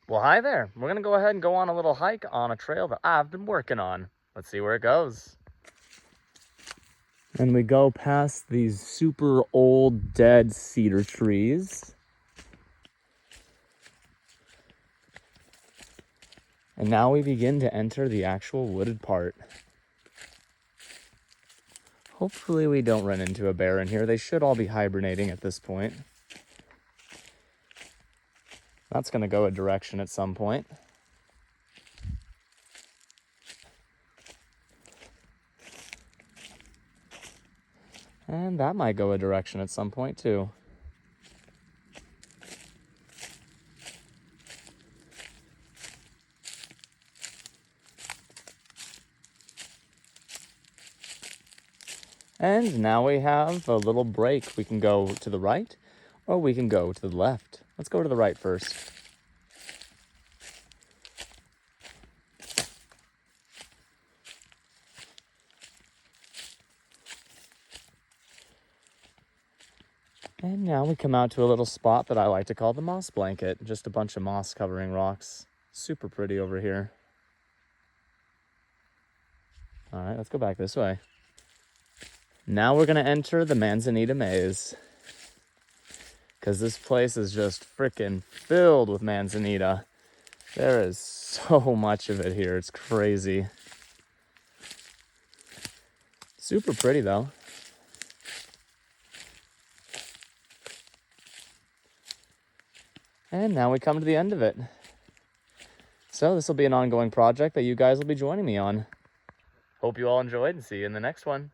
Well, hi there. We're gonna go ahead and go on a little hike on a trail that I've been working on. Let's see where it goes. And we go past these super old dead cedar trees. And now we begin to enter the actual wooded part. Hopefully we don't run into a bear in here. They should all be hibernating at this point. That's gonna go a direction at some point. And that might go a direction at some point too. And now we have a little break. We can go to the right or we can go to the left. Let's go to the right first. And now we come out to a little spot that I like to call the moss blanket. Just a bunch of moss covering rocks. Super pretty over here. All right, let's go back this way. Now we're gonna enter the Manzanita Maze, because this place is just freaking filled with manzanita. There is so much of it here, it's crazy. Super pretty though. And now we come to the end of it. So this will be an ongoing project that you guys will be joining me on. Hope you all enjoyed and see you in the next one.